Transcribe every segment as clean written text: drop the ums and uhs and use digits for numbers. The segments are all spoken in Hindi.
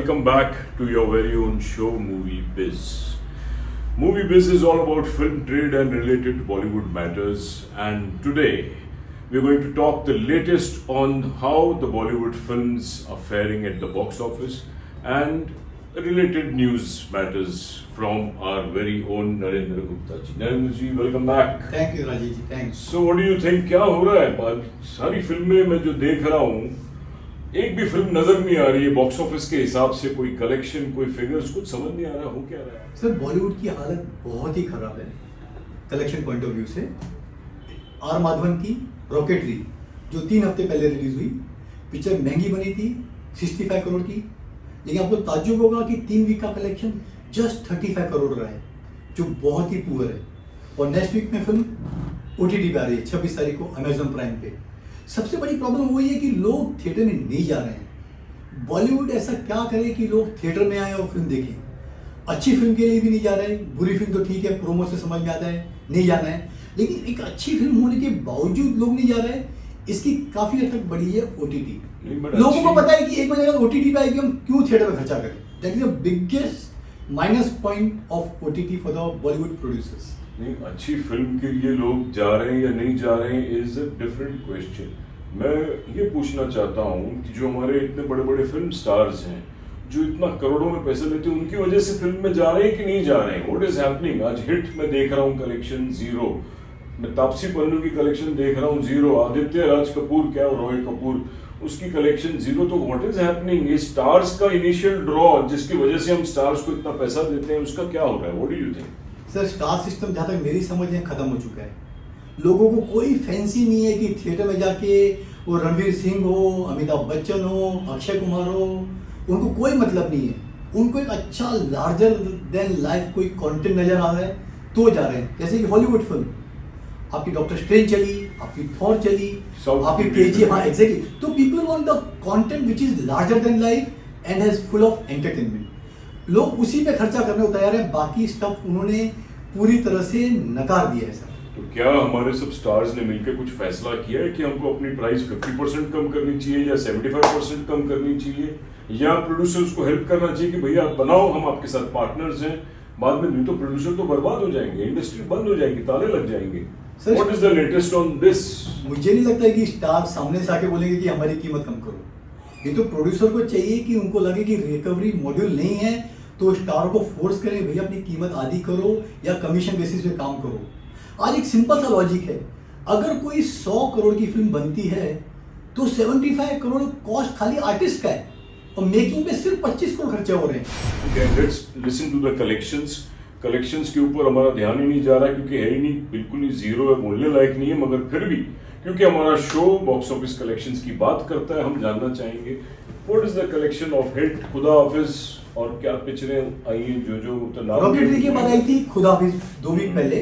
welcome back to your very own show, Movie Biz. Movie Biz is all about film trade and related Bollywood matters, and today we're going to talk the latest on how the Bollywood films are faring at the box office and related news matters from our very own Narendra Gupta ji. Narendra ji, welcome back. Thank you, Rajeev ji. Thanks. So what do you think? क्या हो रहा है? सारी फिल्में मैं जो देख रहा हूँ, एक भी फिल्म नजर नहीं आ रही है बॉक्स ऑफिस के हिसाब से, कोई कलेक्शन, कोई फिगर्स, कुछ समझ नहीं आ रहा हो क्या रहा है। सर, बॉलीवुड की हालत बहुत ही खराब है कलेक्शन पॉइंट ऑफ व्यू से। आर माधवन की रॉकेटरी जो 3 हफ्ते पहले रिलीज हुई, पिक्चर महंगी बनी थी 65 करोड़ की, लेकिन आपको ताज्जुब होगा कि 3 वीक का कलेक्शन जस्ट 35 करोड़ रहा है, जो बहुत ही पुअर है। और नेक्स्ट वीक में फिल्म OTT पे आ रही है 26 तारीख को अमेजॉन प्राइम पे। सबसे बड़ी प्रॉब्लम वही है कि लोग थिएटर में नहीं जा रहे हैं। बॉलीवुड ऐसा क्या करे कि लोग थिएटर में आए और फिल्म देखें। अच्छी फिल्म के लिए भी नहीं जा रहे हैं, बुरी फिल्म तो ठीक है, प्रोमो से समझ में आता है नहीं जाना है, लेकिन एक अच्छी फिल्म होने के बावजूद लोग नहीं जा रहे हैं। इसकी काफी हद तक बड़ी है OTT। लोगों को पता है कि एक महीने अगर OTT पे आएगी, हम क्यों थिएटर में खर्चा करें। That is the biggest minus point of OTT for the Bollywood producers. नहीं, अच्छी फिल्म के लिए लोग जा रहे हैं या नहीं जा रहे हैं इज अ डिफरेंट क्वेश्चन। मैं ये पूछना चाहता हूँ कि जो हमारे इतने बड़े बड़े फिल्म स्टार्स हैं, जो इतना करोड़ों में पैसे लेते हैं, उनकी वजह से फिल्म में जा रहे हैं कि नहीं जा रहे हैं? What is happening? आज हिट में देख रहा हूँ कलेक्शन 0, मैं तापसी पन्नू की कलेक्शन देख रहा हूँ 0, आदित्य राज कपूर क्या और रॉय कपूर उसकी कलेक्शन 0। तो व्हाट इज हैपनिंग? ये स्टार्स का इनिशियल ड्रॉ जिसकी वजह से हम स्टार्स को इतना पैसा देते हैं, उसका क्या हो रहा है? What do you think? Sir, star system जहाँ तक मेरी समझ है खत्म हो चुका है। लोगों को कोई फैंसी नहीं है कि थिएटर में जाके वो रणवीर सिंह हो, अमिताभ बच्चन हो, अक्षय कुमार हो, उनको कोई मतलब नहीं है। उनको एक अच्छा लार्जर देन लाइफ कोई कंटेंट नजर आ रहा है तो जा रहे हैं। जैसे कि हॉलीवुड फिल्म आपकी डॉक्टर स्ट्रेंज चली, आपकी थॉर चली, आपकी KG, हाँ एग्जैक्टली। तो people want the content which is larger than life and has full of entertainment. लोग उसी पे खर्चा करने को तैयार है, बाकी स्टफ उन्होंने पूरी तरह से नकार दिया है। सर, तो क्या हमारे सब स्टार्स ने मिलकर कुछ फैसला किया है कि हमको अपनी प्राइस 50% कम करनी चाहिए या 75% कम करनी चाहिए, या प्रोड्यूसर्स को हेल्प करना चाहिए कि भैया आप बनाओ, हम आपके साथ पार्टनर्स हैं, बाद में नहीं तो प्रोड्यूसर तो बर्बाद हो जाएंगे, इंडस्ट्री बंद हो जाएगी, ताले लग जाएंगे। What is the latest on this? मुझे नहीं लगता है कि स्टार सामने से आके बोलेंगे कि हमारी कीमत कम करो। ये तो प्रोड्यूसर को चाहिए कि उनको लगे कि रिकवरी मॉड्यूल नहीं है तो स्टार को फोर्स करें, भैया अपनी कीमत आधी करो या कमीशन बेसिस पे काम करो। आज एक सिंपल सा लॉजिक है, अगर कोई 100 करोड़ की फिल्म बनती है तो 75 करोड़ कॉस्ट खाली आर्टिस्ट का है और मेकिंग पे सिर्फ 25 करोड़ खर्चे हो रहे हैं। Let's listen to the collections के ऊपर हमारा ध्यान ही नहीं जा रहा, क्योंकि है ही नहीं, बिल्कुल ही 0 है, बोलने लायक नहीं है। मगर फिर भी क्योंकि हमारा शो बॉक्स ऑफिस कलेक्शंस की बात करता है, हम जानना चाहेंगे what is the collection of hit, खुदा हाफिज और क्या पिक्चरें आई हैं जो तो नाम रॉकेटरी की बात आई थी, खुदा हाफिज 2 वीक पहले,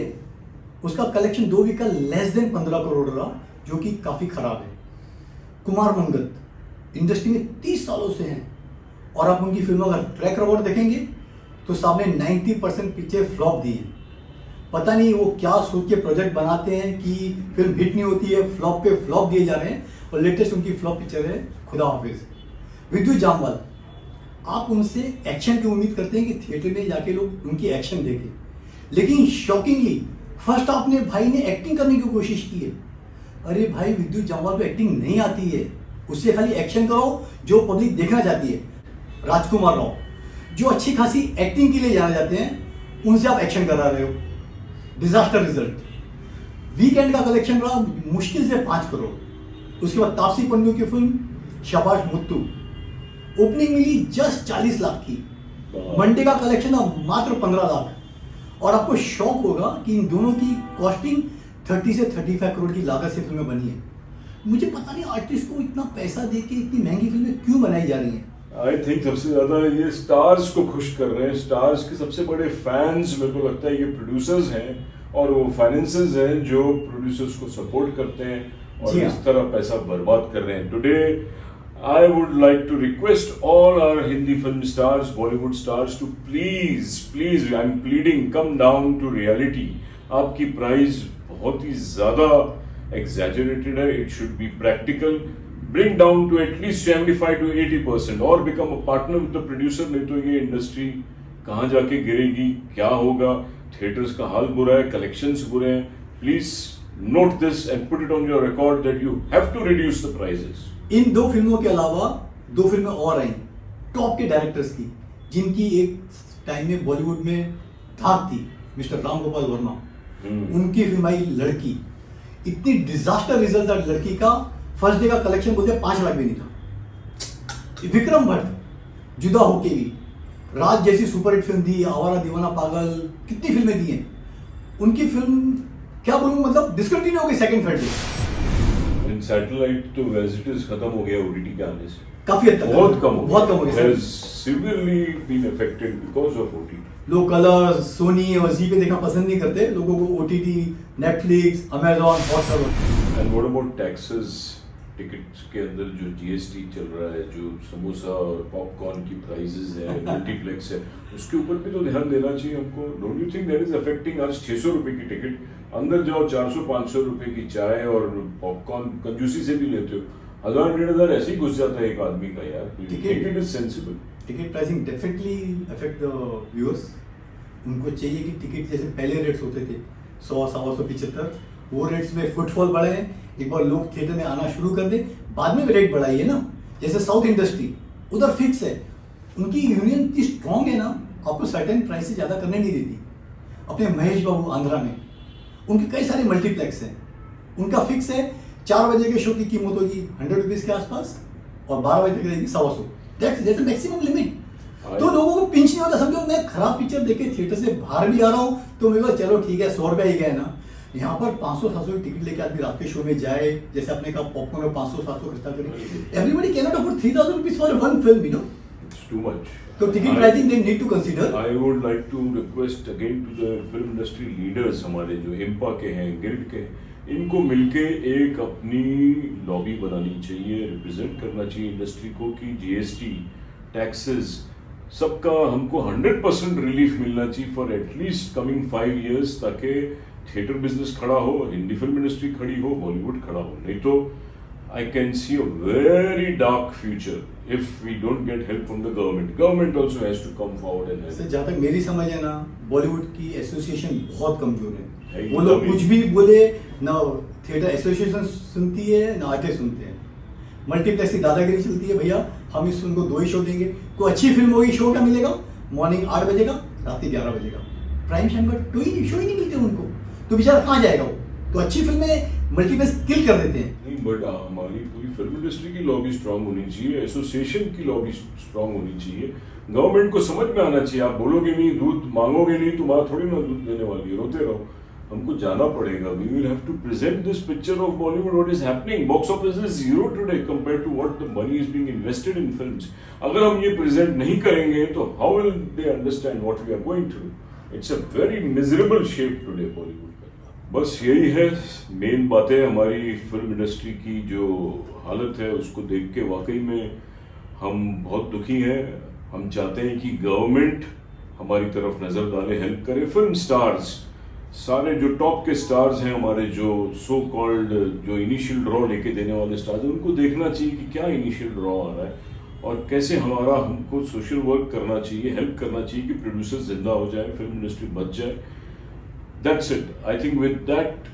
उसका कलेक्शन 2 वीक का लेस देन 15 करोड़ रहा, जो कि काफी खराब है। कुमार मंगत इंडस्ट्री में 30 सालों से हैं और आप उनकी फिल्मों का ट्रैक रिकॉर्ड देखेंगे तो सामने 90% पिक्चर फ्लॉप दी है। पता नहीं वो क्या सोच के प्रोजेक्ट बनाते हैं कि फिल्म हिट नहीं होती है, फ्लॉप पे फ्लॉप दिए जा रहे हैं। और लेटेस्ट उनकी फ्लॉप पिक्चर है खुदा हाफिज। विद्युत जामवाल, आप उनसे एक्शन की उम्मीद करते हैं कि थिएटर में जाके लोग उनकी एक्शन देखें, लेकिन शॉकिंगली फर्स्ट हाफ में भाई ने एक्टिंग करने की कोशिश की है। अरे भाई, विद्युत जामवाल को एक्टिंग नहीं आती है, उससे खाली एक्शन करो जो पब्लिक देखना चाहती है। राजकुमार राव, जो अच्छी खासी एक्टिंग के लिए जाने जाते हैं, उनसे आप एक्शन करा रहे हो। Disaster result. वीकेंड का कलेक्शन रहा मुश्किल से 5 करोड़। उसके बाद तापसी पन्नू की फिल्म शाबाश मुत्तू, ओपनिंग मिली जस्ट 40 लाख की, मंडे का कलेक्शन था मात्र 15 लाख। और आपको शौक होगा कि इन दोनों की कॉस्टिंग 30 से 35 करोड़ की लागत से फिल्में बनी है। मुझे पता नहीं आर्टिस्ट को इतना पैसा दे के इतनी महंगी फिल्में क्यों बनाई जा रही हैं। आई थिंक सबसे ज्यादा ये स्टार्स को खुश कर रहे हैं। स्टार्स के सबसे बड़े फैंस मेरे को लगता है ये प्रोड्यूसर्स हैं और वो फाइनेंसर्स हैं जो प्रोड्यूसर्स को सपोर्ट करते हैं और इस तरह पैसा बर्बाद कर रहे हैं। Today I would like to request all our Hindi film stars, Bollywood stars to please, I'm pleading, come down to reality. आपकी प्राइस बहुत ही ज़्यादा exaggerated है, it should be practical. bring down to at least 75 to 80% or become a partner with the producer. नहीं तो ये इंडस्ट्री कहाँ जाके गिरेगी, क्या होगा? थिएटर्स का हाल बुरा है, कलेक्शंस बुरे हैं. Please note this and put it on your record that you have to reduce the prices. इन 2 फिल्मों के अलावा 2 फिल्में और आई टॉप के डायरेक्टर्स की, जिनकी एक टाइम में बॉलीवुड में धाक थी. मिस्टर राम गोपाल वर्मा, उनकी फिल्म आई लड़की. इतनी डिजास्टर रिजल्ट था लड़की का. फर्स्ट डे का कलेक्शन बोलते 5 लाख भी नहीं था. विक्रम भट्ट जुदा होके भी, राज जैसी सुपरहिट फिल्म दी, आवारा दीवाना पागल, कितनी फिल्में दी हैं. उनकी फिल्म क्या बोलूं, मतलब डिस्कंटिन्यू हो गई सेकंड थर्ड डे. इन सैटेलाइट तो एज इट इज खत्म हो गया ओटीटी के आने से. काफी हद तक बहुत कम हो गया. has severely been affected because of OTT. लोग कलर्स, सोनी और जी पे देखना पसंद नहीं करते. लोगों को OTT, Netflix, Amazon, Hotstar. And what about taxes? Tickets के अंदर जो जीएसटी चल रहा है, जो समोसा और पॉपकॉर्न की प्राइसेस है, मल्टीप्लेक्स है, उसके ऊपर भी तो ध्यान देना चाहिए हमको. Don't you think that is affecting? आज 600 रुपए की टिकट, अंदर जाओ 400-500 रुपए की चाय और पॉपकॉर्न कंजूसी से भी लेते हो. 1000-1500 ऐसे ही घुस जाता है एक आदमी का यार. Ticket is sensible. Ticket pricing definitely affect the viewers. उनको चाहिए कि टिकट जैसे पहले रेट्स होते थे 100-175, वो रेट्स में फुटफॉल बढ़े हैं. एक बार लोग थिएटर में आना शुरू कर दे, बाद में रेट बढ़ाइए ना. जैसे साउथ इंडस्ट्री उधर फिक्स है, उनकी यूनियन इतनी स्ट्रॉन्ग है ना, आपको सर्टेन प्राइस से ज़्यादा करने नहीं देती. अपने महेश बाबू आंध्रा में, उनके कई सारे मल्टीप्लेक्स हैं, उनका फिक्स है 4 बजे के शो की कीमत होगी 100 रुपीज़ के आसपास और 12 बजे तक रहेगी 100. That's maximum limit. तो लोगों को पिंच नहीं होता. समझो मैं खराब पिक्चर देख के थिएटर से बाहर भी आ रहा हूँ तो मेरे को चलो ठीक है 100 रुपया ही गए ना. यहाँ पर 500-700 की टिकट लेके आदमी रात के शो में जाए, जैसे आपने कहा पॉपकॉर्न में 500-700 खर्चा करें. Everybody can not afford 3000 rupees for one film, you know. It's too much. तो ticket pricing they need to consider. I would like to request again to the film industry leaders, हमारे जो इम्पा के हैं, गिल्ड के, इनको मिलके एक अपनी लॉबी बनानी चाहिए, रिप्रेजेंट करना चाहिए इंडस्ट्री को कि जीएसटी, टैक्सेस, सबका हमको 100% रिलीफ मिलना चाहिए फॉर एटलीस्ट कमिंग 5 years, ताकि थिएटर बिजनेस खड़ा हो, हिंदी फिल्म इंडस्ट्री खड़ी हो, बॉलीवुड खड़ा हो. नहीं तो I can see a very dark future if we don't get help from the government. Government also has to come forward and help. Sir जहाँ तक मेरी समझ है ना, बॉलीवुड की एसोसिएशन बहुत कमजोर है. एकदम वो लोग ही. कुछ भी बोले ना, थिएटर एसोसिएशन सुनती है ना आर्टिस्ट सुनते हैं. मल्टीप्लेक्स की दादागिरी चलती है. भैया हम इस फिल्म को 2 ही शो देंगे. कोई अच्छी फिल्म होगी, शो क्या मिलेगा? मॉर्निंग 8 बजे का, रात 11 बजे का. प्राइम टाइम पर शो ही नहीं मिलते उनको, तो बेचारा कहाँ जाएगा वो? तो अच्छी फिल्में मल्टीप्लेक्स किल कर देते हैं. नहीं, बट हमारी पूरी फिल्म इंडस्ट्री की लॉबी स्ट्रांग होनी चाहिए, एसोसिएशन की लॉबी स्ट्रांग होनी चाहिए. गवर्नमेंट को समझ में आना चाहिए. आप बोलोगे नहीं, दूध मांगोगे नहीं, तो माँ थोड़ी ना दूध देने वाली है. रोते रहो. हमको जाना पड़ेगा. We will have to present this picture of Bollywood, what is happening. Box office is zero today compare to what the money is being invested in films. अगर हम ये प्रेजेंट नहीं करेंगे तो how will they understand what we are going through. It's a very miserable shape today Bollywood. बस यही है मेन बातें. हमारी फिल्म इंडस्ट्री की जो हालत है उसको देख के वाकई में हम बहुत दुखी हैं. हम चाहते हैं कि गवर्नमेंट हमारी तरफ नज़र डाले, हेल्प करे. फिल्म स्टार्स, सारे जो टॉप के स्टार्स हैं हमारे, जो सो कॉल्ड जो इनिशियल ड्रॉ लेके देने वाले स्टार्स हैं, उनको देखना चाहिए कि क्या इनिशियल ड्रॉ आ रहा है और कैसे हमको सोशल वर्क करना चाहिए, हेल्प करना चाहिए कि प्रोड्यूसर जिंदा हो जाए, फिल्म इंडस्ट्री बच जाए. That's it. I think with that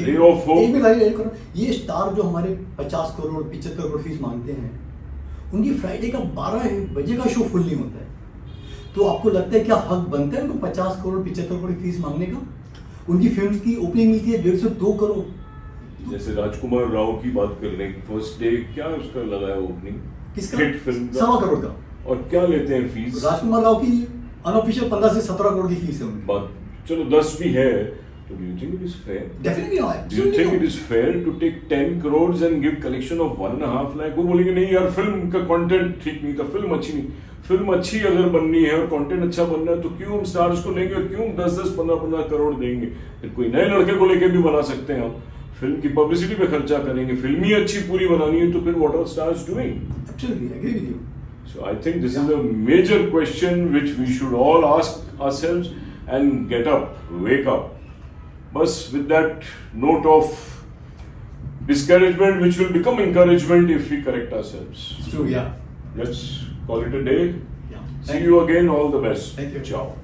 ray of hope. ये स्टार जो हमारे 50 करोड़ 75 करोड़ फीस मांगते हैं, उनकी फ्राइडे का 12 बजे का शो फुल नहीं होता है. तो आपको लगता है क्या हक बनता है उनको 50 करोड़ 75 करोड़ फीस मांगने का? उनकी फिल्म की ओपनिंग मिलती है 150-2 करोड़. जैसे राजकुमार राव की बात कर लें, फर्स्ट डे क्या उसका लगा है ओपनिंग, किसका? हिट फिल्म का 1.25 करोड़ का. और क्या लेते हैं फीस? राजकुमार राव की अनऑफिशियल 15 से 17 करोड़ की फीस है उनकी. बात चलो 10 भी है, तो do you think it is fair? Definitely not. Do you think it is fair to take 10 crores and give collection of 1.5 lakh? वो बोलेंगे नहीं यार, फिल्म का कंटेंट ठीक नहीं था, फिल्म अच्छी नहीं. फिल्म अच्छी अगर बननी है और कंटेंट अच्छा बनना है तो क्यों हम स्टार्स को लेंगे और क्यों 10-10 15-15 करोड़ देंगे? फिर कोई नए लड़के को लेके भी बना सकते हैं हम. फिल्म की पब्लिसिटी पे खर्चा करेंगे. फिल्म ही अच्छी पूरी बनानी है तो फिर what are stars doing? Absolutely, I agree with you. So I think this is a major question which we should all ask ourselves and get up, wake up. Bus with that note of discouragement which will become encouragement if we correct ourselves. It's true, yeah. Let's call it a day. Yeah. See you again. All the best. Thank you. Ciao.